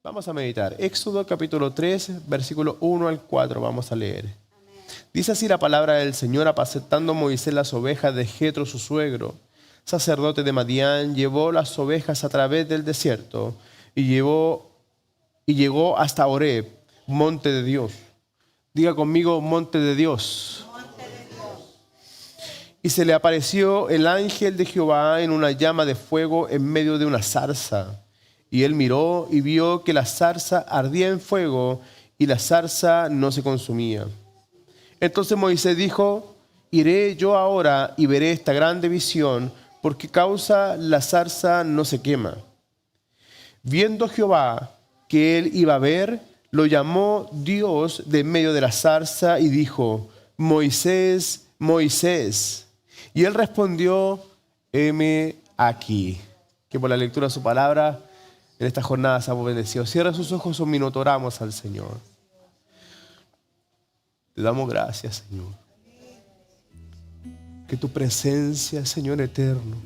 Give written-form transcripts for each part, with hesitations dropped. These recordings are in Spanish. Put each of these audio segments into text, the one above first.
Vamos a meditar. Éxodo capítulo 3, versículo 1 al 4. Vamos a leer. Dice así la palabra del Señor: apacentando Moisés las ovejas de Jetro su suegro, sacerdote de Madián, llevó las ovejas a través del desierto y llegó hasta Horeb, monte de Dios. Diga conmigo, monte de Dios. Y se le apareció el ángel de Jehová en una llama de fuego en medio de una zarza. Y él miró y vio que la zarza ardía en fuego y la zarza no se consumía. Entonces Moisés dijo: iré yo ahora y veré esta grande visión, por qué causa la zarza no se quema. Viendo Jehová que él iba a ver, lo llamó Dios de en medio de la zarza y dijo: Moisés, Moisés. Y él respondió: heme aquí. Que por la lectura de su palabra en esta jornada seamos bendecidos. Cierra sus ojos un minuto, oramos al Señor. Te damos gracias, Señor. Que tu presencia, Señor eterno,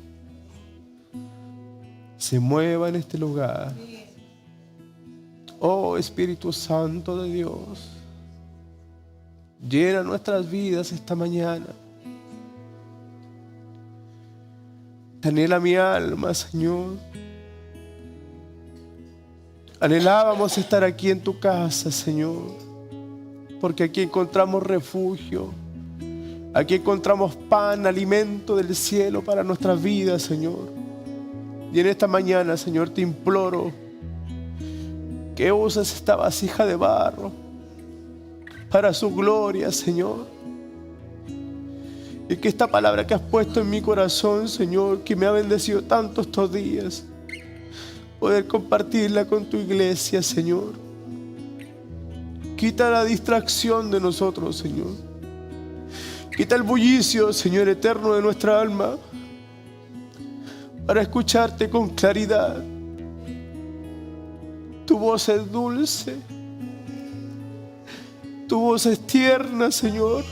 se mueva en este lugar. Oh Espíritu Santo de Dios, llena nuestras vidas esta mañana. Te anhela mi alma, Señor. Anhelábamos estar aquí en tu casa, Señor, porque aquí encontramos refugio. Aquí encontramos pan, alimento del cielo para nuestras vidas, Señor. Y en esta mañana, Señor, te imploro que uses esta vasija de barro para su gloria, Señor. Y que esta palabra que has puesto en mi corazón, Señor, que me ha bendecido tanto estos días, poder compartirla con tu iglesia, Señor. Quita la distracción de nosotros, Señor. Quita el bullicio, Señor eterno, de nuestra alma, para escucharte con claridad. Tu voz es dulce, tu voz es tierna, Señor.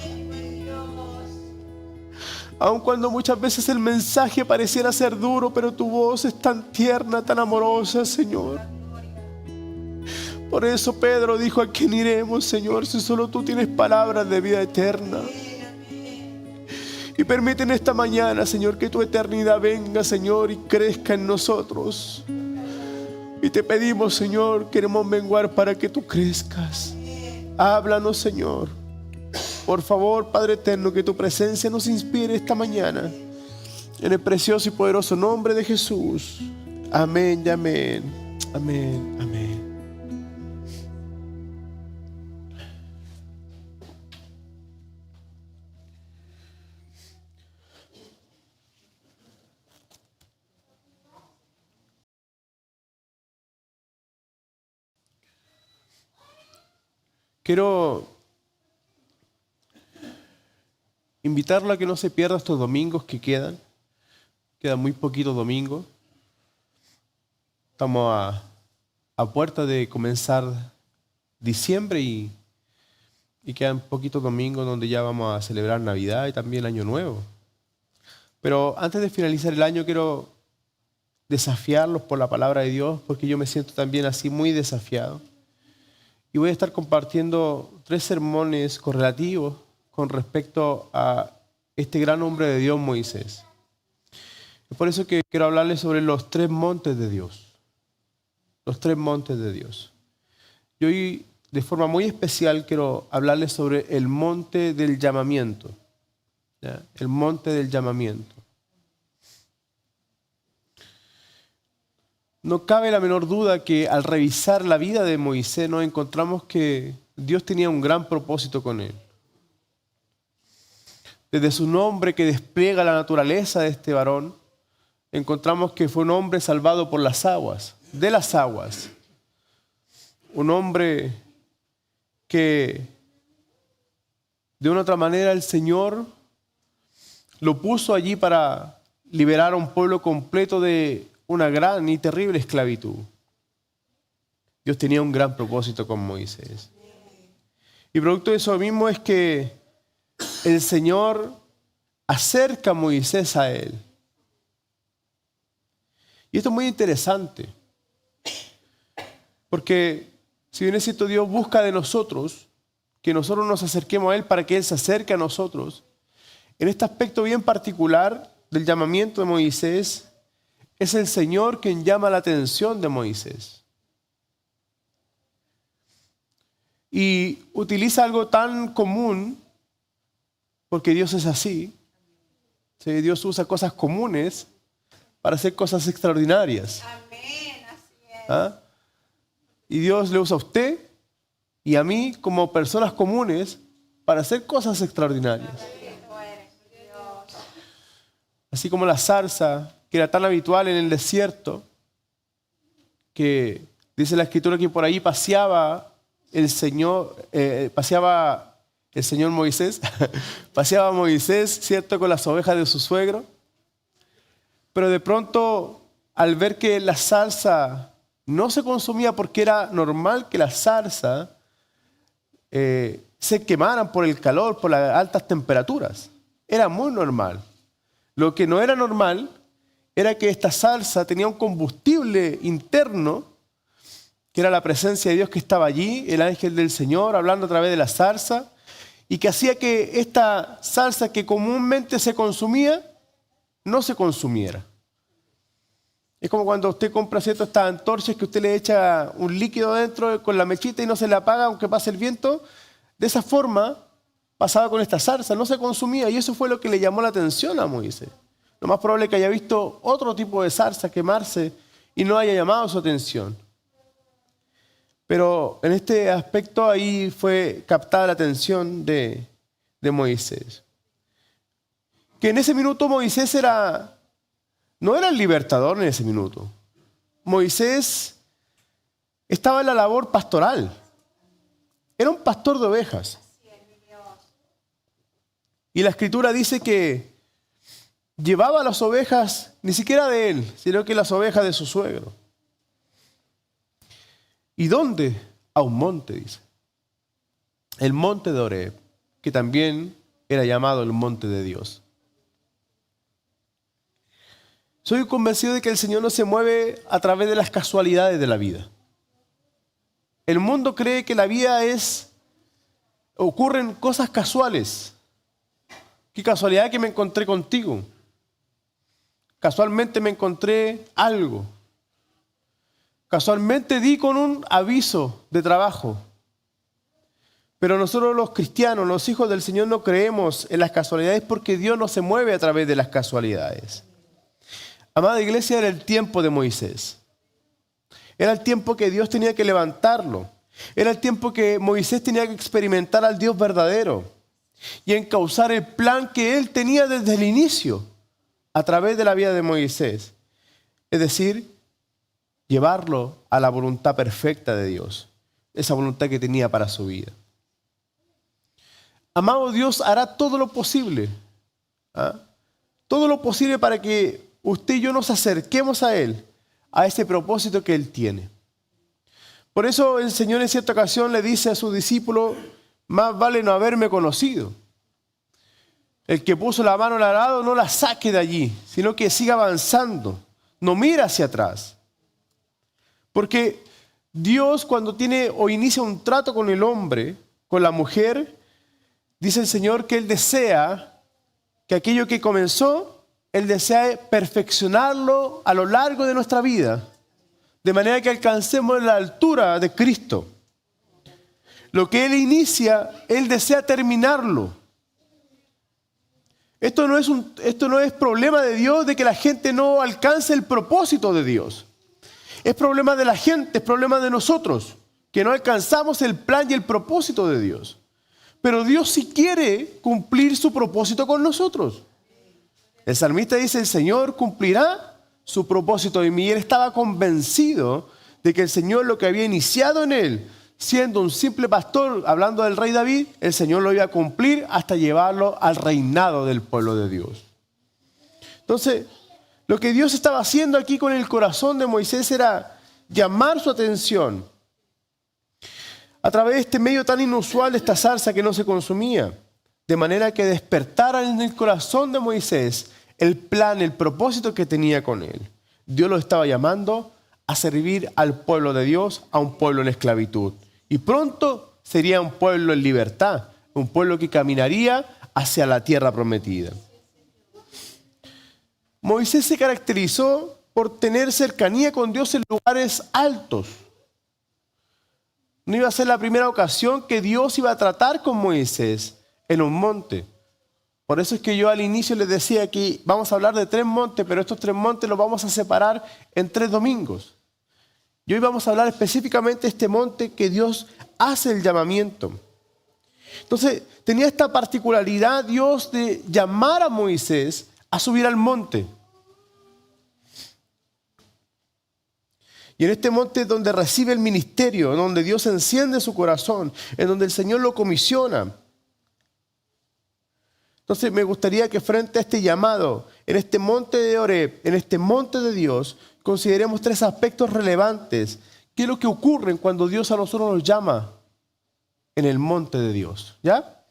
Aun cuando muchas veces el mensaje pareciera ser duro, pero tu voz es tan tierna, tan amorosa, Señor. Por eso Pedro dijo: ¿a quién iremos, Señor, si solo tú tienes palabras de vida eterna? Y permite en esta mañana, Señor, que tu eternidad venga, Señor, y crezca en nosotros. Y te pedimos, Señor, queremos menguar para que tú crezcas. Háblanos, Señor. Por favor, Padre eterno, que tu presencia nos inspire esta mañana. En el precioso y poderoso nombre de Jesús. Amén y amén. Amén, amén. Quiero invitarlo a que no se pierda estos domingos que quedan. Quedan muy poquitos domingos. Estamos a puerta de comenzar diciembre y quedan poquitos domingos donde ya vamos a celebrar Navidad y también Año Nuevo. Pero antes de finalizar el año quiero desafiarlos por la palabra de Dios, porque yo me siento también así muy desafiado. Y voy a estar compartiendo 3 sermones correlativos con respecto a este gran hombre de Dios, Moisés. Es por eso que quiero hablarles sobre los 3 montes de Dios. Los 3 montes de Dios. Y hoy, de forma muy especial, quiero hablarles sobre el monte del llamamiento. ¿Ya? El monte del llamamiento. No cabe la menor duda que al revisar la vida de Moisés nos encontramos que Dios tenía un gran propósito con él. Desde su nombre que despliega la naturaleza de este varón, encontramos que fue un hombre salvado por las aguas, de las aguas. Un hombre que de una otra manera el Señor lo puso allí para liberar a un pueblo completo de una gran y terrible esclavitud. Dios tenía un gran propósito con Moisés. Y producto de eso mismo es que el Señor acerca a Moisés a él. Y esto es muy interesante. Porque si bien es cierto, Dios busca de nosotros que nosotros nos acerquemos a Él para que Él se acerque a nosotros. En este aspecto bien particular del llamamiento de Moisés, es el Señor quien llama la atención de Moisés. Y utiliza algo tan común, porque Dios es así. ¿Sí? Dios usa cosas comunes para hacer cosas extraordinarias. Amén, así es. ¿Ah? Y Dios le usa a usted y a mí como personas comunes para hacer cosas extraordinarias. Bendito eres, Dios. Así como la zarza, que era tan habitual en el desierto, que dice la Escritura que por ahí paseaba el Señor Moisés, paseaba Moisés, ¿cierto?, con las ovejas de su suegro. Pero de pronto, al ver que la zarza no se consumía, porque era normal que la zarza se quemaran por el calor, por las altas temperaturas. Era muy normal. Lo que no era normal era que esta zarza tenía un combustible interno, que era la presencia de Dios que estaba allí, el ángel del Señor hablando a través de la zarza, y que hacía que esta zarza que comúnmente se consumía, no se consumiera. Es como cuando usted compra estas antorchas que usted le echa un líquido dentro con la mechita y no se le apaga aunque pase el viento. De esa forma pasaba con esta zarza, no se consumía, y eso fue lo que le llamó la atención a Moisés. Lo más probable es que haya visto otro tipo de zarza quemarse y no haya llamado su atención. Pero en este aspecto ahí fue captada la atención de Moisés. Que en ese minuto Moisés no era el libertador en ese minuto. Moisés estaba en la labor pastoral. Era un pastor de ovejas. Y la Escritura dice que llevaba las ovejas, ni siquiera de él, sino que las ovejas de su suegro. ¿Y dónde? A un monte, dice. El monte de Horeb, que también era llamado el monte de Dios. Soy convencido de que el Señor no se mueve a través de las casualidades de la vida. El mundo cree que la vida ocurren cosas casuales. Qué casualidad que me encontré contigo. Casualmente me encontré algo. Casualmente di con un aviso de trabajo. Pero nosotros los cristianos, los hijos del Señor, no creemos en las casualidades porque Dios no se mueve a través de las casualidades. Amada iglesia, era el tiempo de Moisés. Era el tiempo que Dios tenía que levantarlo. Era el tiempo que Moisés tenía que experimentar al Dios verdadero y encauzar el plan que él tenía desde el inicio a través de la vida de Moisés. Es decir, llevarlo a la voluntad perfecta de Dios, esa voluntad que tenía para su vida. Amado, Dios hará todo lo posible, todo lo posible para que usted y yo nos acerquemos a Él, a ese propósito que Él tiene. Por eso el Señor en cierta ocasión le dice a su discípulo: más vale no haberme conocido. El que puso la mano al arado no la saque de allí, sino que siga avanzando, no mira hacia atrás. Porque Dios, cuando tiene o inicia un trato con el hombre, con la mujer, dice el Señor que Él desea que aquello que comenzó, Él desea perfeccionarlo a lo largo de nuestra vida, de manera que alcancemos la altura de Cristo. Lo que Él inicia, Él desea terminarlo. Esto no es problema de Dios de que la gente no alcance el propósito de Dios. Es problema de la gente, es problema de nosotros, que no alcanzamos el plan y el propósito de Dios. Pero Dios sí quiere cumplir su propósito con nosotros. El salmista dice: el Señor cumplirá su propósito en mí. Y él estaba convencido de que el Señor, lo que había iniciado en él, siendo un simple pastor, hablando del rey David, el Señor lo iba a cumplir hasta llevarlo al reinado del pueblo de Dios. Entonces, lo que Dios estaba haciendo aquí con el corazón de Moisés era llamar su atención a través de este medio tan inusual de esta zarza que no se consumía, de manera que despertara en el corazón de Moisés el plan, el propósito que tenía con él. Dios lo estaba llamando a servir al pueblo de Dios, a un pueblo en esclavitud. Y pronto sería un pueblo en libertad, un pueblo que caminaría hacia la tierra prometida. Moisés se caracterizó por tener cercanía con Dios en lugares altos. No iba a ser la primera ocasión que Dios iba a tratar con Moisés en un monte. Por eso es que yo al inicio les decía que vamos a hablar de 3 montes, pero estos 3 montes los vamos a separar en 3 domingos. Y hoy vamos a hablar específicamente de este monte que Dios hace el llamamiento. Entonces, tenía esta particularidad Dios de llamar a Moisés a subir al monte. Y en este monte es donde recibe el ministerio, donde Dios enciende su corazón, en donde el Señor lo comisiona. Entonces me gustaría que frente a este llamado, en este monte de Horeb, en este monte de Dios, consideremos 3 aspectos relevantes. ¿Qué es lo que ocurre cuando Dios a nosotros nos llama en el monte de Dios? ¿Ya?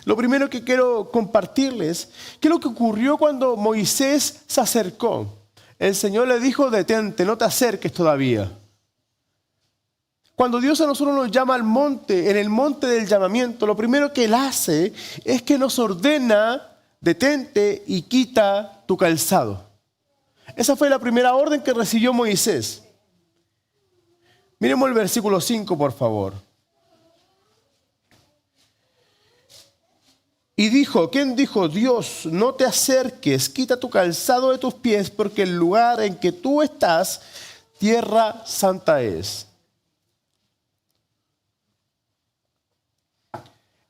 Lo primero que quiero compartirles, ¿qué es lo que ocurrió cuando Moisés se acercó? El Señor le dijo, detente, no te acerques todavía. Cuando Dios a nosotros nos llama al monte, en el monte del llamamiento, lo primero que Él hace es que nos ordena, detente y quita tu calzado. Esa fue la primera orden que recibió Moisés. Miremos el versículo 5, por favor. Y dijo, ¿quién dijo? Dios, no te acerques, quita tu calzado de tus pies, porque el lugar en que tú estás, tierra santa es.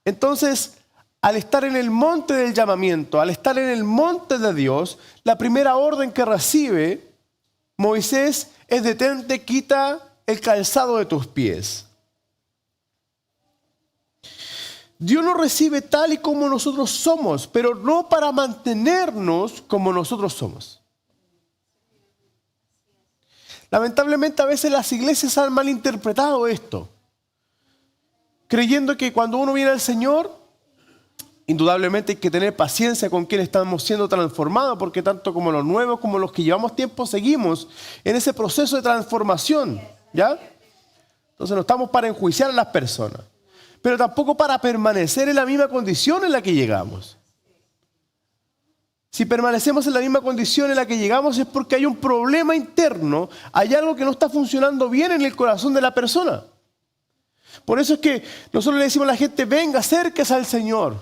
Entonces, al estar en el monte del llamamiento, al estar en el monte de Dios, la primera orden que recibe Moisés es detente, quita el calzado de tus pies. Dios nos recibe tal y como nosotros somos, pero no para mantenernos como nosotros somos. Lamentablemente a veces las iglesias han malinterpretado esto, creyendo que cuando uno viene al Señor, indudablemente hay que tener paciencia con quienes estamos siendo transformados, porque tanto como los nuevos como los que llevamos tiempo seguimos en ese proceso de transformación, ¿ya? Entonces no estamos para enjuiciar a las personas, pero tampoco para permanecer en la misma condición en la que llegamos. Si permanecemos en la misma condición en la que llegamos es porque hay un problema interno, hay algo que no está funcionando bien en el corazón de la persona. Por eso es que nosotros le decimos a la gente, venga, acérquese al Señor.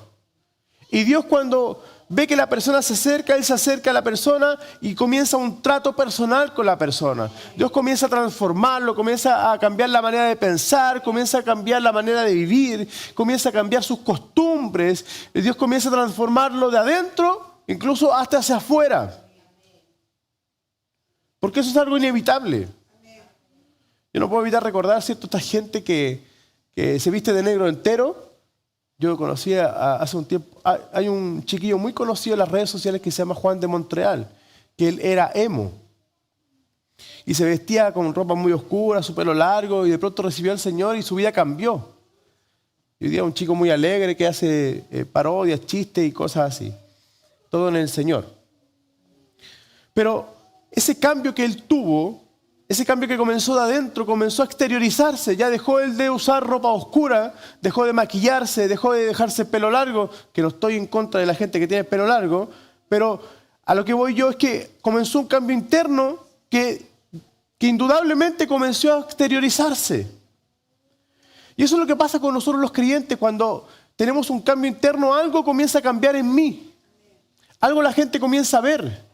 Y Dios cuando ve que la persona se acerca, Él se acerca a la persona y comienza un trato personal con la persona. Dios comienza a transformarlo, comienza a cambiar la manera de pensar, comienza a cambiar la manera de vivir, comienza a cambiar sus costumbres. Y Dios comienza a transformarlo de adentro, incluso hasta hacia afuera. Porque eso es algo inevitable. Yo no puedo evitar recordar, ¿cierto?, esta gente que se viste de negro entero. Yo conocí hace un tiempo, hay un chiquillo muy conocido en las redes sociales que se llama Juan de Montreal, que él era emo. Y se vestía con ropa muy oscura, su pelo largo, y de pronto recibió al Señor y su vida cambió. Y hoy día es un chico muy alegre que hace parodias, chistes y cosas así. Todo en el Señor. Pero ese cambio que él tuvo, ese cambio que comenzó de adentro, comenzó a exteriorizarse. Ya dejó él de usar ropa oscura, dejó de maquillarse, dejó de dejarse pelo largo, que no estoy en contra de la gente que tiene pelo largo, pero a lo que voy yo es que comenzó un cambio interno que indudablemente comenzó a exteriorizarse. Y eso es lo que pasa con nosotros los creyentes. Cuando tenemos un cambio interno, algo comienza a cambiar en mí. Algo la gente comienza a ver.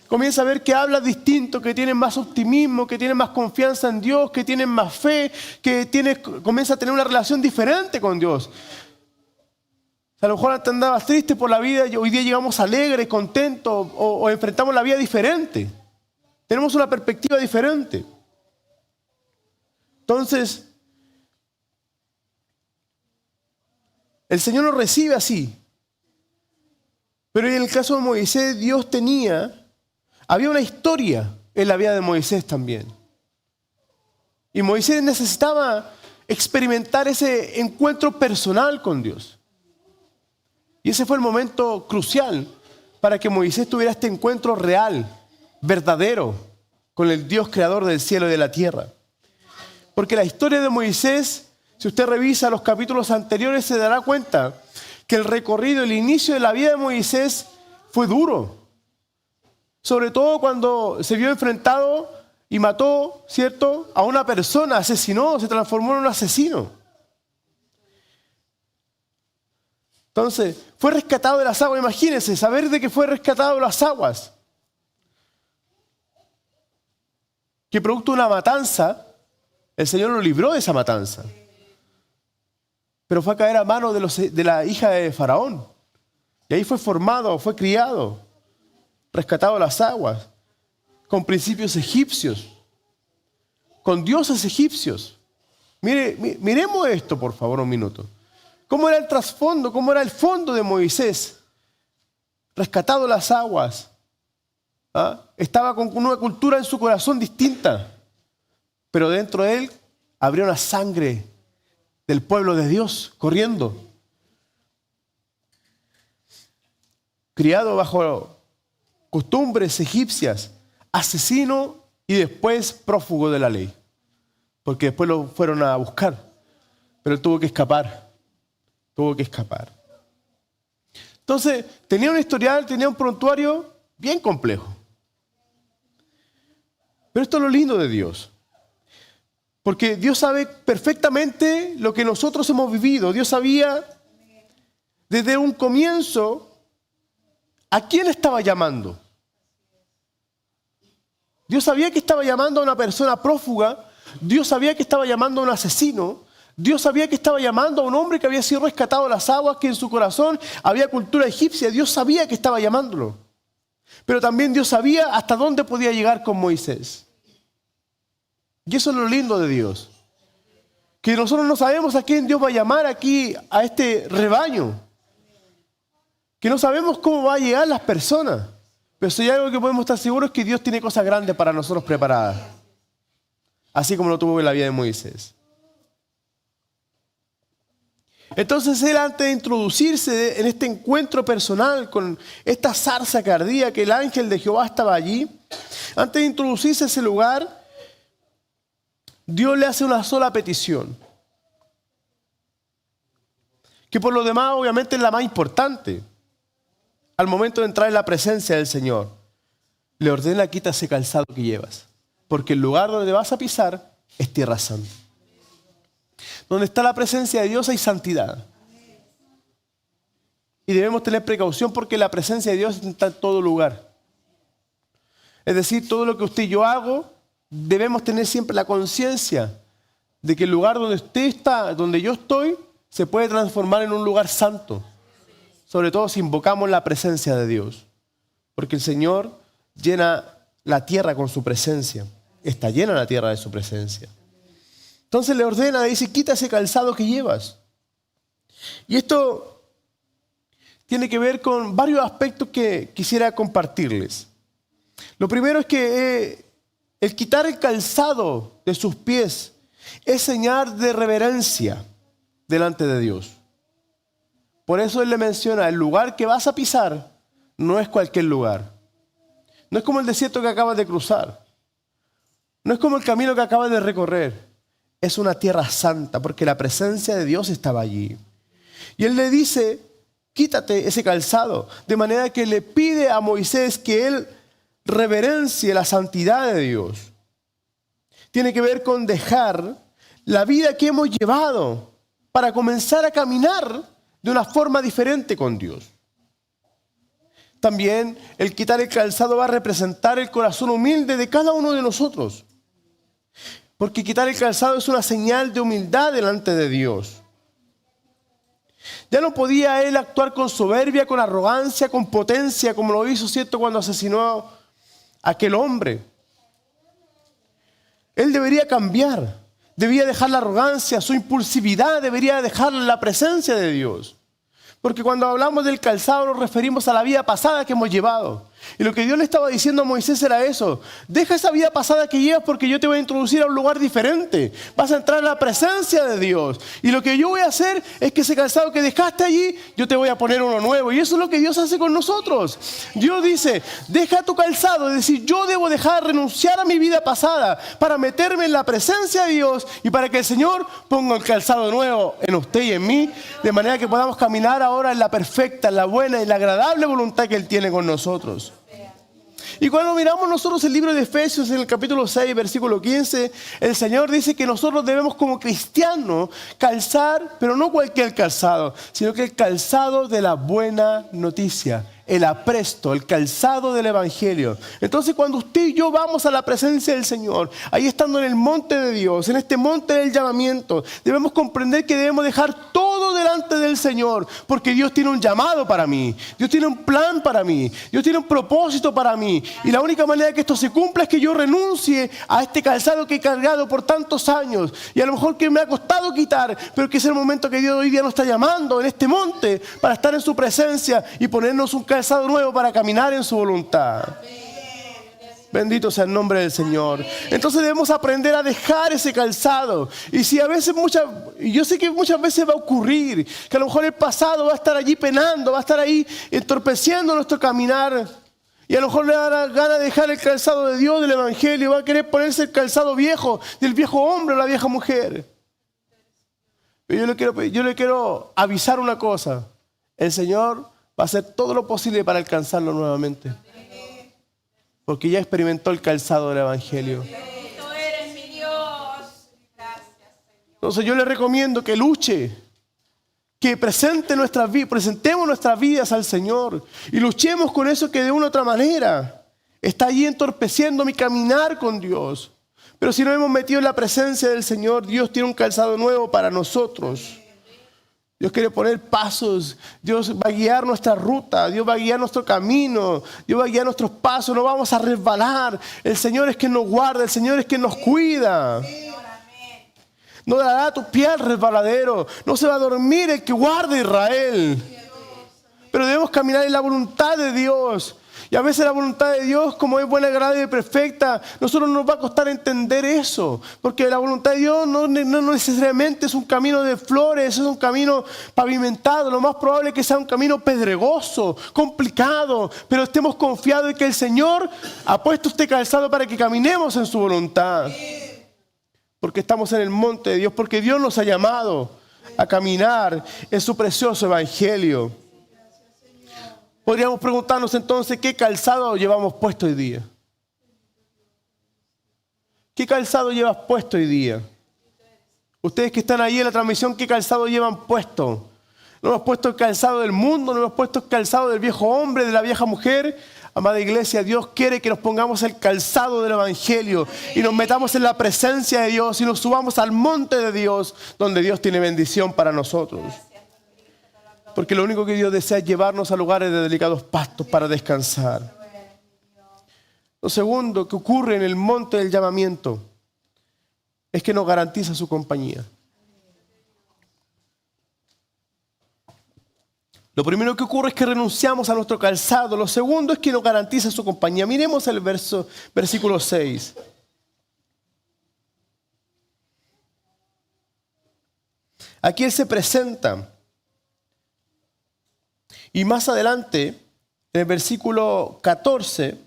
Comienza a ver que hablas distinto, que tienes más optimismo, que tienes más confianza en Dios, que tienes más fe, comienza a tener una relación diferente con Dios. A lo mejor antes andabas triste por la vida y hoy día llegamos alegres, contentos o enfrentamos la vida diferente. Tenemos una perspectiva diferente. Entonces, el Señor nos recibe así. Pero en el caso de Moisés, había una historia en la vida de Moisés también. Y Moisés necesitaba experimentar ese encuentro personal con Dios. Y ese fue el momento crucial para que Moisés tuviera este encuentro real, verdadero con el Dios creador del cielo y de la tierra. Porque la historia de Moisés, si usted revisa los capítulos anteriores, se dará cuenta que el recorrido, el inicio de la vida de Moisés fue duro. Sobre todo cuando se vio enfrentado y mató, ¿cierto?, a una persona, asesinó, se transformó en un asesino. Entonces, fue rescatado de las aguas. Imagínense, saber de que fue rescatado de las aguas. Que producto de una matanza, el Señor lo libró de esa matanza. Pero fue a caer a manos de la hija de Faraón. Y ahí fue formado, fue criado, rescatado de las aguas, con principios egipcios, con dioses egipcios. Miremos esto, por favor, un minuto. ¿Cómo era el trasfondo? ¿Cómo era el fondo de Moisés? Rescatado de las aguas. ¿Ah? Estaba con una cultura en su corazón distinta. Pero dentro de él habría una sangre del pueblo de Dios corriendo. Criado bajo costumbres egipcias, asesino y después prófugo de la ley. Porque después lo fueron a buscar. Pero él tuvo que escapar. Entonces, tenía un historial, tenía un prontuario bien complejo. Pero esto es lo lindo de Dios. Porque Dios sabe perfectamente lo que nosotros hemos vivido. Dios sabía desde un comienzo a quién estaba llamando. Dios sabía que estaba llamando a una persona prófuga. Dios sabía que estaba llamando a un asesino. Dios sabía que estaba llamando a un hombre que había sido rescatado de las aguas, que en su corazón había cultura egipcia. Dios sabía que estaba llamándolo. Pero también Dios sabía hasta dónde podía llegar con Moisés. Y eso es lo lindo de Dios. Que nosotros no sabemos a quién Dios va a llamar aquí, a este rebaño. Que no sabemos cómo va a llegar las personas. Pero si hay algo que podemos estar seguros es que Dios tiene cosas grandes para nosotros preparadas. Así como lo tuvo en la vida de Moisés. Entonces él, antes de introducirse en este encuentro personal con esta zarza que ardía, que el ángel de Jehová estaba allí, antes de introducirse a ese lugar, Dios le hace una sola petición. Que por lo demás obviamente es la más importante. Al momento de entrar en la presencia del Señor, le ordena: quita ese calzado que llevas, porque el lugar donde vas a pisar es tierra santa. Donde está la presencia de Dios hay santidad. Y debemos tener precaución porque la presencia de Dios está en todo lugar. Es decir, todo lo que usted y yo hago, debemos tener siempre la conciencia de que el lugar donde usted está, donde yo estoy, se puede transformar en un lugar santo. Sobre todo si invocamos la presencia de Dios. Porque el Señor llena la tierra con su presencia. Está llena la tierra de su presencia. Entonces le ordena, le dice: quita ese calzado que llevas. Y esto tiene que ver con varios aspectos que quisiera compartirles. Lo primero es que el quitar el calzado de sus pies es señal de reverencia delante de Dios. Por eso él le menciona: el lugar que vas a pisar no es cualquier lugar. No es como el desierto que acabas de cruzar. No es como el camino que acabas de recorrer. Es una tierra santa porque la presencia de Dios estaba allí. Y él le dice: quítate ese calzado. De manera que le pide a Moisés que él reverencie la santidad de Dios. Tiene que ver con dejar la vida que hemos llevado para comenzar a caminar de una forma diferente con Dios. También el quitar el calzado va a representar el corazón humilde de cada uno de nosotros. Porque quitar el calzado es una señal de humildad delante de Dios. Ya no podía él actuar con soberbia, con arrogancia, con potencia, como lo hizo, ¿cierto?, cuando asesinó a aquel hombre. Él debería cambiar. Debía dejar la arrogancia, su impulsividad, debería dejar la presencia de Dios. Porque cuando hablamos del calzado nos referimos a la vida pasada que hemos llevado. Y lo que Dios le estaba diciendo a Moisés era eso. Deja esa vida pasada que llevas porque yo te voy a introducir a un lugar diferente. Vas a entrar en la presencia de Dios. Y lo que yo voy a hacer es que ese calzado que dejaste allí, yo te voy a poner uno nuevo. Y eso es lo que Dios hace con nosotros. Dios dice, deja tu calzado. Es decir, yo debo dejar de renunciar a mi vida pasada para meterme en la presencia de Dios y para que el Señor ponga el calzado nuevo en usted y en mí. De manera que podamos caminar ahora en la perfecta, en la buena y la agradable voluntad que Él tiene con nosotros. Y cuando miramos nosotros el libro de Efesios en el capítulo 6, versículo 15, el Señor dice que nosotros debemos como cristianos calzar, pero no cualquier calzado, sino que el calzado de la buena noticia, el apresto, el calzado del Evangelio. Entonces cuando usted y yo vamos a la presencia del Señor, ahí estando en el monte de Dios, en este monte del llamamiento, debemos comprender que debemos dejar todo delante del Señor, porque Dios tiene un llamado para mí, Dios tiene un plan para mí, Dios tiene un propósito para mí, y la única manera que esto se cumpla es que yo renuncie a este calzado que he cargado por tantos años, y a lo mejor que me ha costado quitar, pero que es el momento que Dios hoy día nos está llamando en este monte para estar en su presencia y ponernos un calzado nuevo para caminar en su voluntad. Bendito sea el nombre del Señor. Entonces debemos aprender a dejar ese calzado. Y si a veces yo sé que muchas veces va a ocurrir que a lo mejor el pasado va a estar allí penando, va a estar ahí entorpeciendo nuestro caminar. Y a lo mejor le da ganas de dejar el calzado de Dios, del Evangelio, va a querer ponerse el calzado viejo, del viejo hombre o la vieja mujer. Pero yo le quiero avisar una cosa. El Señor va a hacer todo lo posible para alcanzarlo nuevamente. Porque ya experimentó el calzado del Evangelio. Tú eres mi Dios. Gracias, Señor. Entonces yo le recomiendo que luche, que presentemos nuestras vidas al Señor y luchemos con eso que de una u otra manera está allí entorpeciendo mi caminar con Dios. Pero si nos hemos metido en la presencia del Señor, Dios tiene un calzado nuevo para nosotros. Dios quiere poner pasos, Dios va a guiar nuestra ruta, Dios va a guiar nuestro camino, Dios va a guiar nuestros pasos, no vamos a resbalar. El Señor es quien nos guarda, el Señor es quien nos cuida. No dará tu pie al resbaladero, no se va a dormir el que guarda a Israel. Pero debemos caminar en la voluntad de Dios. Y a veces la voluntad de Dios, como es buena, agradable y perfecta, nosotros nos va a costar entender eso. Porque la voluntad de Dios no necesariamente es un camino de flores, es un camino pavimentado. Lo más probable es que sea un camino pedregoso, complicado. Pero estemos confiados en que el Señor ha puesto este calzado para que caminemos en su voluntad. Porque estamos en el monte de Dios, porque Dios nos ha llamado a caminar en su precioso Evangelio. Podríamos preguntarnos entonces, ¿qué calzado llevamos puesto hoy día? ¿Qué calzado llevas puesto hoy día? Ustedes que están ahí en la transmisión, ¿qué calzado llevan puesto? ¿No hemos puesto el calzado del mundo? ¿No hemos puesto el calzado del viejo hombre, de la vieja mujer? Amada iglesia, Dios quiere que nos pongamos el calzado del Evangelio y nos metamos en la presencia de Dios y nos subamos al monte de Dios, donde Dios tiene bendición para nosotros. Porque lo único que Dios desea es llevarnos a lugares de delicados pastos para descansar. Lo segundo que ocurre en el monte del llamamiento es que nos garantiza su compañía. Lo primero que ocurre es que renunciamos a nuestro calzado. Lo segundo es que nos garantiza su compañía. Miremos el versículo 6. Aquí Él se presenta. Y más adelante, en el versículo 14,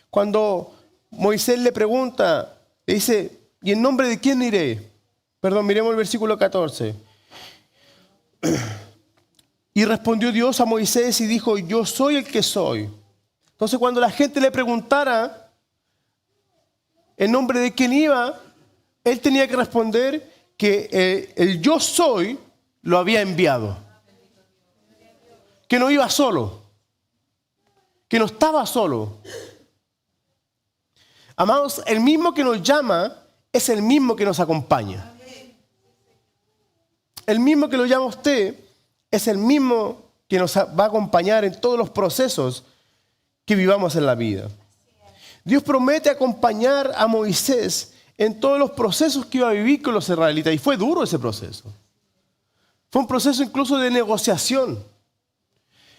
cuando Moisés le pregunta, le dice, ¿y en nombre de quién iré? Perdón, miremos el versículo 14. Y respondió Dios a Moisés y dijo, yo soy el que soy. Entonces cuando la gente le preguntara en nombre de quién iba, él tenía que responder que el yo soy lo había enviado. Que no iba solo, que no estaba solo. Amados, el mismo que nos llama es el mismo que nos acompaña. El mismo que lo llama a usted es el mismo que nos va a acompañar en todos los procesos que vivamos en la vida. Dios promete acompañar a Moisés en todos los procesos que iba a vivir con los israelitas. Y fue duro ese proceso. Fue un proceso incluso de negociación.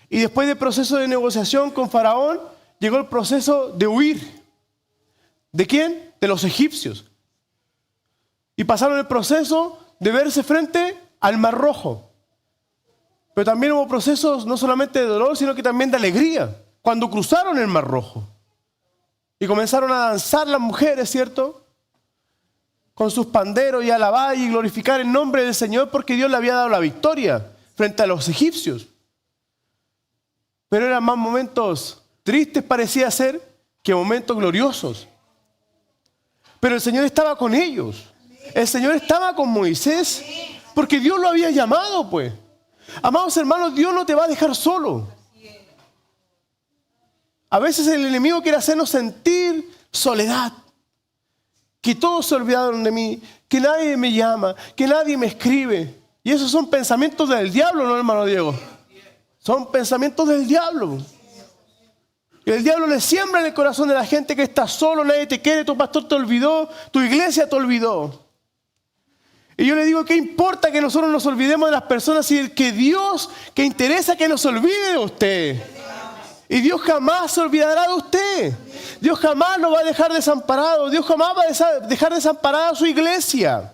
Y después del proceso de negociación con Faraón, llegó el proceso de huir. ¿De quién? De los egipcios. Y pasaron el proceso de verse frente al Mar Rojo. Pero también hubo procesos no solamente de dolor, sino que también de alegría, cuando cruzaron el Mar Rojo. Y comenzaron a danzar las mujeres, ¿cierto? Con sus panderos y alabar y glorificar el nombre del Señor porque Dios le había dado la victoria frente a los egipcios. Pero eran más momentos tristes, parecía ser, que momentos gloriosos. Pero el Señor estaba con ellos. El Señor estaba con Moisés porque Dios lo había llamado, pues. Amados hermanos, Dios no te va a dejar solo. A veces el enemigo quiere hacernos sentir soledad. Que todos se olvidaron de mí, que nadie me llama, que nadie me escribe. Y esos son pensamientos del diablo, ¿no, hermano Diego? Son pensamientos del diablo. Y el diablo le siembra en el corazón de la gente que está solo, nadie te quiere, tu pastor te olvidó, tu iglesia te olvidó. Y yo le digo, ¿qué importa que nosotros nos olvidemos de las personas si el que Dios, que interesa que nos olvide de usted? Y Dios jamás se olvidará de usted. Dios jamás lo va a dejar desamparado. Dios jamás va a dejar desamparada a su iglesia.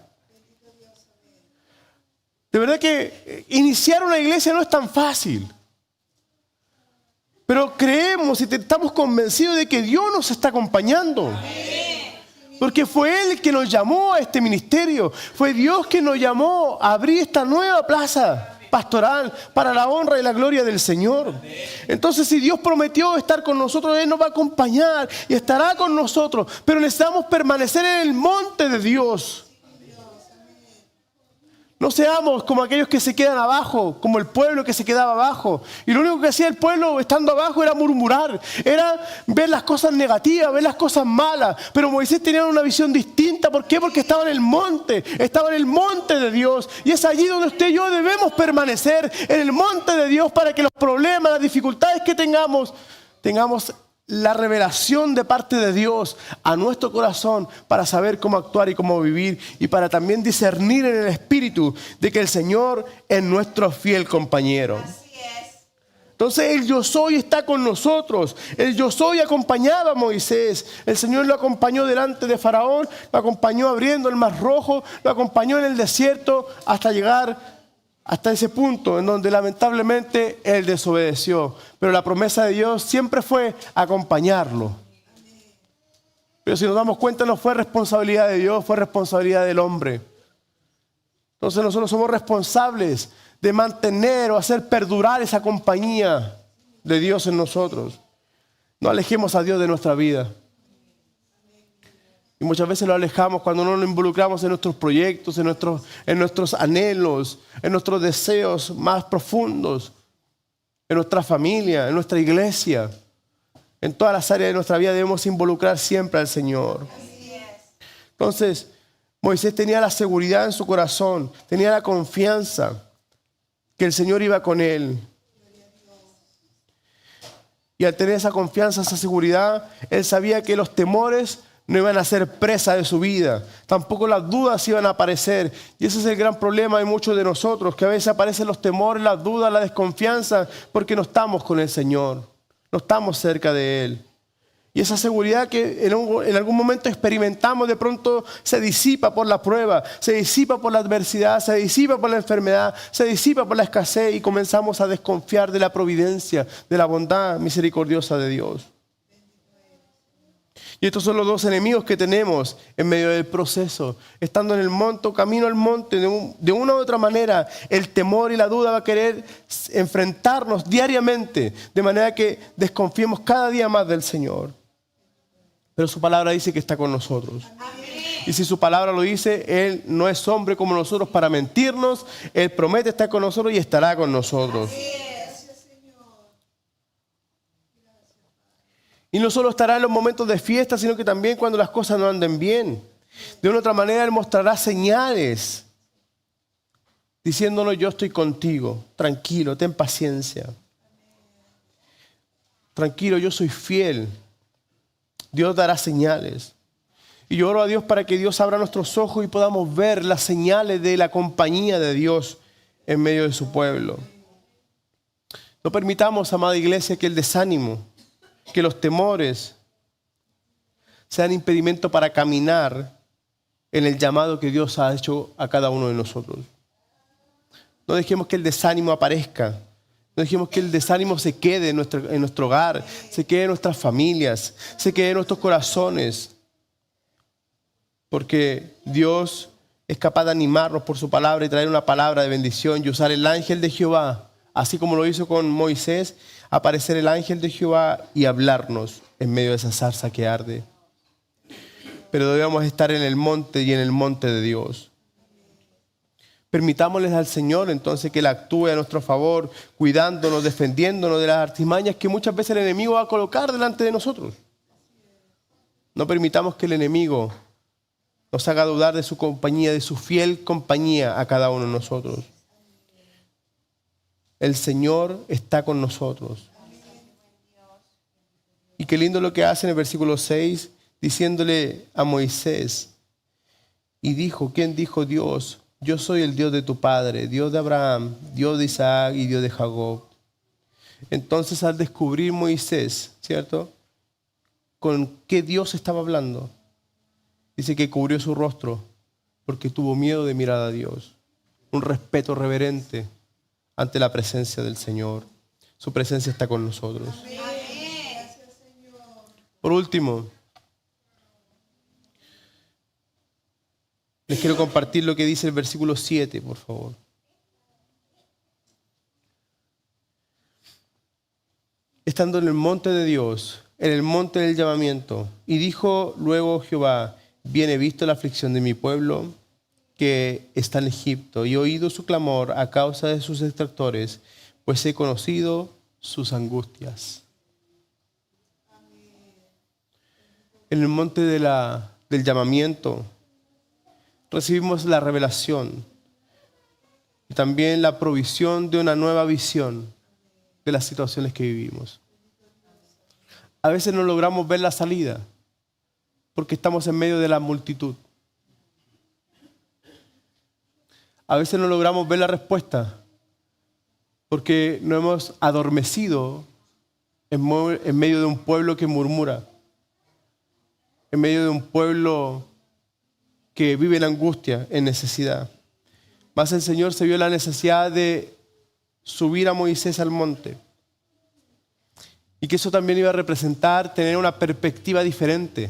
De verdad que iniciar una iglesia no es tan fácil. Pero creemos y estamos convencidos de que Dios nos está acompañando. Porque fue Él el que nos llamó a este ministerio. Fue Dios que nos llamó a abrir esta nueva plaza pastoral para la honra y la gloria del Señor. Entonces, si Dios prometió estar con nosotros, Él nos va a acompañar y estará con nosotros. Pero necesitamos permanecer en el monte de Dios. No seamos como aquellos que se quedan abajo, como el pueblo que se quedaba abajo. Y lo único que hacía el pueblo estando abajo era murmurar, era ver las cosas negativas, ver las cosas malas. Pero Moisés tenía una visión distinta. ¿Por qué? Porque estaba en el monte de Dios. Y es allí donde usted y yo debemos permanecer, en el monte de Dios, para que los problemas, las dificultades que tengamos la revelación de parte de Dios a nuestro corazón para saber cómo actuar y cómo vivir y para también discernir en el Espíritu de que el Señor es nuestro fiel compañero. Así es. Entonces el yo soy está con nosotros. El yo soy acompañaba a Moisés. El Señor lo acompañó delante de Faraón, lo acompañó abriendo el Mar Rojo, lo acompañó en el desierto hasta llegar hasta ese punto en donde lamentablemente él desobedeció. Pero la promesa de Dios siempre fue acompañarlo. Pero si nos damos cuenta, no fue responsabilidad de Dios, fue responsabilidad del hombre. Entonces nosotros somos responsables de mantener o hacer perdurar esa compañía de Dios en nosotros. No alejemos a Dios de nuestra vida. Y muchas veces lo alejamos cuando no nos involucramos en nuestros proyectos, en nuestros anhelos, en nuestros deseos más profundos, en nuestra familia, en nuestra iglesia. En todas las áreas de nuestra vida debemos involucrar siempre al Señor. Así es. Entonces, Moisés tenía la seguridad en su corazón, tenía la confianza que el Señor iba con él. Y al tener esa confianza, esa seguridad, él sabía que los temores no iban a ser presa de su vida. Tampoco las dudas iban a aparecer. Y ese es el gran problema de muchos de nosotros, que a veces aparecen los temores, las dudas, la desconfianza, porque no estamos con el Señor, no estamos cerca de Él. Y esa seguridad que en algún momento experimentamos, de pronto se disipa por la prueba, se disipa por la adversidad, se disipa por la enfermedad, se disipa por la escasez y comenzamos a desconfiar de la providencia, de la bondad misericordiosa de Dios. Y estos son los dos enemigos que tenemos en medio del proceso. Estando en el monte, camino al monte, de una u otra manera, el temor y la duda va a querer enfrentarnos diariamente, de manera que desconfiemos cada día más del Señor. Pero su palabra dice que está con nosotros. Amén. Y si su palabra lo dice, Él no es hombre como nosotros para mentirnos. Él promete estar con nosotros y estará con nosotros. Así es. Y no solo estará en los momentos de fiesta, sino que también cuando las cosas no anden bien. De una otra manera, Él mostrará señales, diciéndonos: yo estoy contigo, tranquilo, ten paciencia. Tranquilo, yo soy fiel. Dios dará señales. Y yo oro a Dios para que Dios abra nuestros ojos y podamos ver las señales de la compañía de Dios en medio de su pueblo. No permitamos, amada iglesia, que el desánimo, que los temores sean impedimento para caminar en el llamado que Dios ha hecho a cada uno de nosotros. No dejemos que el desánimo aparezca. No dejemos que el desánimo se quede en nuestro hogar, se quede en nuestras familias, se quede en nuestros corazones. Porque Dios es capaz de animarnos por su palabra y traer una palabra de bendición y usar el ángel de Jehová, así como lo hizo con Moisés, aparecer el ángel de Jehová y hablarnos en medio de esa zarza que arde. Pero debemos estar en el monte y en el monte de Dios. Permitámosles al Señor entonces que Él actúe a nuestro favor, cuidándonos, defendiéndonos de las artimañas que muchas veces el enemigo va a colocar delante de nosotros. No permitamos que el enemigo nos haga dudar de su compañía, de su fiel compañía a cada uno de nosotros. El Señor está con nosotros. Y qué lindo lo que hace en el versículo 6, diciéndole a Moisés, y dijo, ¿quién dijo Dios? Yo soy el Dios de tu padre, Dios de Abraham, Dios de Isaac y Dios de Jacob. Entonces al descubrir Moisés, ¿cierto? ¿Con qué Dios estaba hablando? Dice que cubrió su rostro porque tuvo miedo de mirar a Dios. Un respeto reverente ante la presencia del Señor. Su presencia está con nosotros. Por último, les quiero compartir lo que dice el versículo 7, por favor. Estando en el monte de Dios, en el monte del llamamiento, y dijo luego Jehová, bien he visto la aflicción de mi pueblo que está en Egipto, y he oído su clamor a causa de sus extractores, pues he conocido sus angustias. En el monte del llamamiento recibimos la revelación y también la provisión de una nueva visión de las situaciones que vivimos. A veces no logramos ver la salida porque estamos en medio de la multitud. A veces no logramos ver la respuesta porque nos hemos adormecido en medio de un pueblo que murmura, en medio de un pueblo que vive en angustia, en necesidad. Mas el Señor se vio la necesidad de subir a Moisés al monte. Y que eso también iba a representar tener una perspectiva diferente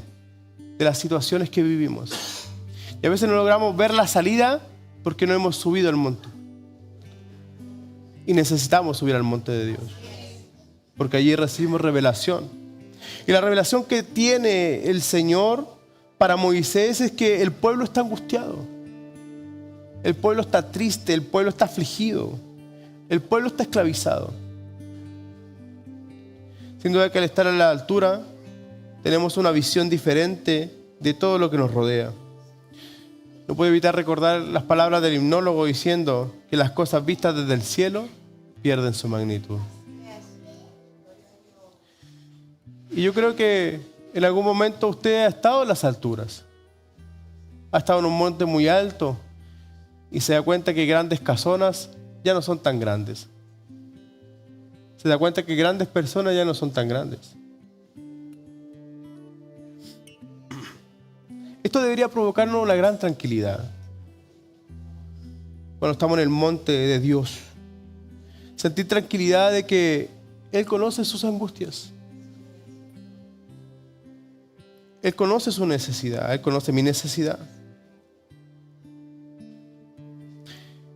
de las situaciones que vivimos. Y a veces no logramos ver la salida porque no hemos subido al monte. Y necesitamos subir al monte de Dios. Porque allí recibimos revelación. Y la revelación que tiene el Señor para Moisés es que el pueblo está angustiado. El pueblo está triste, el pueblo está afligido. El pueblo está esclavizado. Sin duda que al estar a la altura tenemos una visión diferente de todo lo que nos rodea. No puedo evitar recordar las palabras del himnólogo diciendo que las cosas vistas desde el cielo pierden su magnitud. Y yo creo que en algún momento usted ha estado en las alturas. Ha estado en un monte muy alto y se da cuenta que grandes casonas ya no son tan grandes. Se da cuenta que grandes personas ya no son tan grandes. Esto debería provocarnos una gran tranquilidad cuando estamos en el monte de Dios. Sentir tranquilidad de que Él conoce sus angustias. Él conoce su necesidad, Él conoce mi necesidad.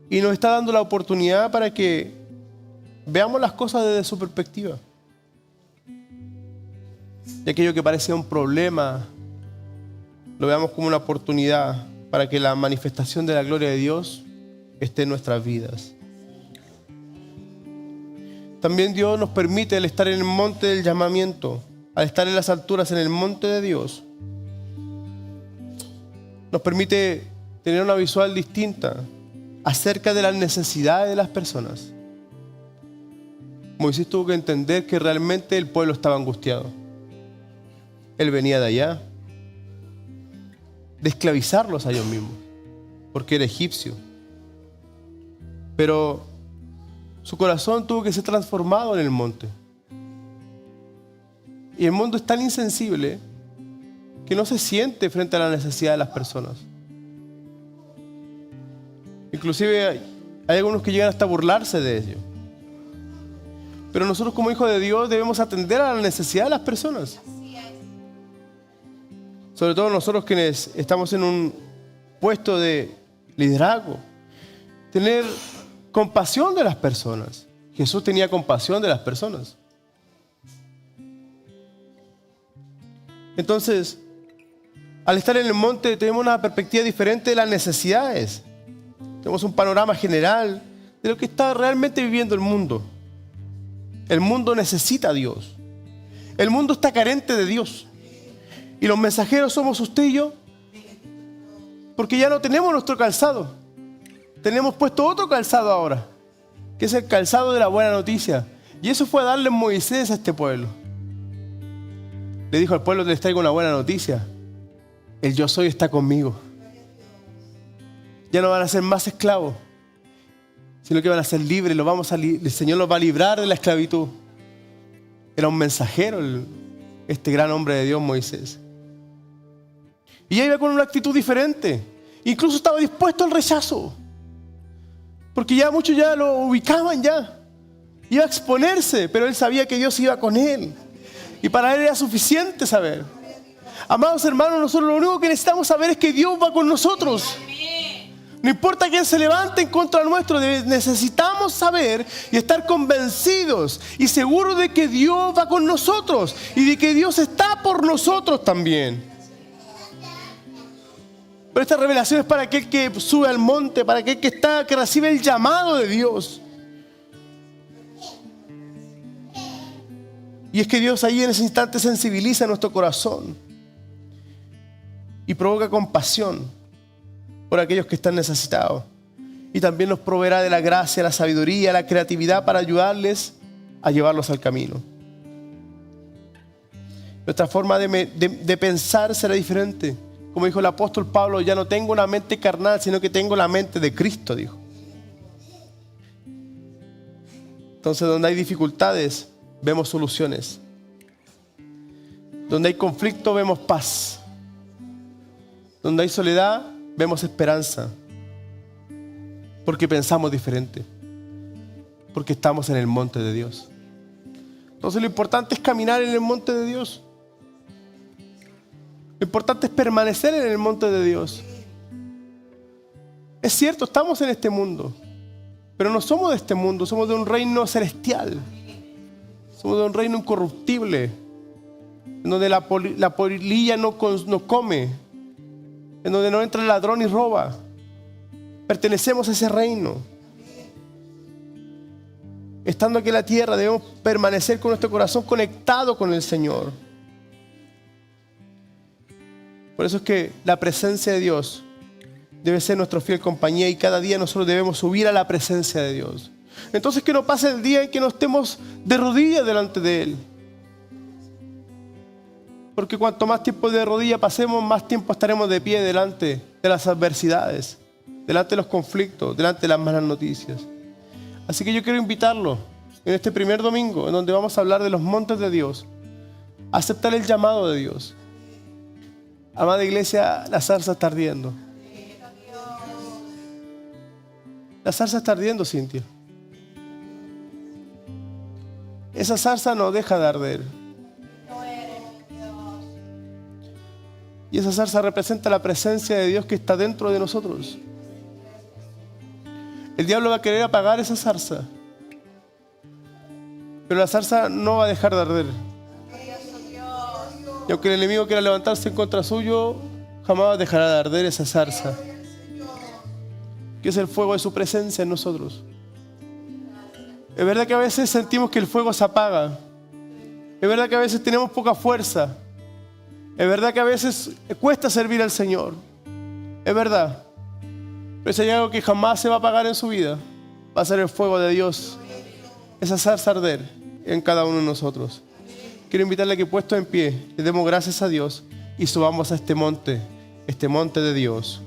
Y nos está dando la oportunidad para que veamos las cosas desde su perspectiva. Y aquello que parecía un problema, lo veamos como una oportunidad para que la manifestación de la gloria de Dios esté en nuestras vidas. También Dios nos permite al estar en el monte del llamamiento, al estar en las alturas en el monte de Dios, nos permite tener una visual distinta acerca de las necesidades de las personas. Moisés tuvo que entender que realmente el pueblo estaba angustiado. Él venía de allá, de esclavizarlos a ellos mismos, porque era egipcio. Pero su corazón tuvo que ser transformado en el monte. Y el mundo es tan insensible que no se siente frente a la necesidad de las personas. Inclusive hay algunos que llegan hasta a burlarse de ello. Pero nosotros como hijos de Dios debemos atender a la necesidad de las personas. Sobre todo nosotros quienes estamos en un puesto de liderazgo. Tener compasión de las personas. Jesús tenía compasión de las personas. Entonces, al estar en el monte tenemos una perspectiva diferente de las necesidades. Tenemos un panorama general de lo que está realmente viviendo el mundo. El mundo necesita a Dios. El mundo está carente de Dios. Y los mensajeros somos usted y yo. Porque ya no tenemos nuestro calzado. Tenemos puesto otro calzado ahora, que es el calzado de la buena noticia. Y eso fue a darle Moisés a este pueblo. Le dijo al pueblo: les traigo una buena noticia. El yo soy está conmigo. Ya no van a ser más esclavos, sino que van a ser libres. El Señor los va a librar de la esclavitud. Era un mensajero este gran hombre de Dios, Moisés. Y ella iba con una actitud diferente. Incluso estaba dispuesto al rechazo. Porque ya muchos ya lo ubicaban ya. Iba a exponerse, pero él sabía que Dios iba con él. Y para él era suficiente saber. Amados hermanos, nosotros lo único que necesitamos saber es que Dios va con nosotros. No importa quién se levante en contra nuestro, necesitamos saber y estar convencidos y seguros de que Dios va con nosotros y de que Dios está por nosotros también. Pero esta revelación es para aquel que sube al monte, para aquel que recibe el llamado de Dios. Y es que Dios ahí en ese instante sensibiliza nuestro corazón y provoca compasión por aquellos que están necesitados. Y también nos proveerá de la gracia, la sabiduría, la creatividad para ayudarles a llevarlos al camino. Nuestra forma de pensar será diferente. Como dijo el apóstol Pablo: ya no tengo una mente carnal, sino que tengo la mente de Cristo, dijo. Entonces, donde hay dificultades, vemos soluciones. Donde hay conflicto, vemos paz. Donde hay soledad, vemos esperanza. Porque pensamos diferente. Porque estamos en el monte de Dios. Entonces lo importante es caminar en el monte de Dios. Lo importante es permanecer en el monte de Dios. Es cierto, estamos en este mundo, pero no somos de este mundo, somos de un reino celestial. Somos de un reino incorruptible, en donde la polilla no come, en donde no entra el ladrón y roba. Pertenecemos a ese reino. Estando aquí en la tierra, debemos permanecer con nuestro corazón conectado con el Señor. Por eso es que la presencia de Dios debe ser nuestra fiel compañía y cada día nosotros debemos subir a la presencia de Dios. Entonces que no pase el día en que no estemos de rodillas delante de Él. Porque cuanto más tiempo de rodillas pasemos, más tiempo estaremos de pie delante de las adversidades, delante de los conflictos, delante de las malas noticias. Así que yo quiero invitarlo en este primer domingo, en donde vamos a hablar de los montes de Dios, a aceptar el llamado de Dios. Amada iglesia, la zarza está ardiendo. La zarza está ardiendo, Cintia. Esa zarza no deja de arder. Y esa zarza representa la presencia de Dios que está dentro de nosotros. El diablo va a querer apagar esa zarza, pero la zarza no va a dejar de arder. Y aunque el enemigo quiera levantarse en contra suyo, jamás dejará de arder esa zarza, que es el fuego de su presencia en nosotros. Es verdad que a veces sentimos que el fuego se apaga. Es verdad que a veces tenemos poca fuerza. Es verdad que a veces cuesta servir al Señor. Es verdad. Pero si hay algo que jamás se va a apagar en su vida, va a ser el fuego de Dios. Esa zarza arder en cada uno de nosotros. Quiero invitarle a que, puesto en pie, le demos gracias a Dios y subamos a este monte de Dios.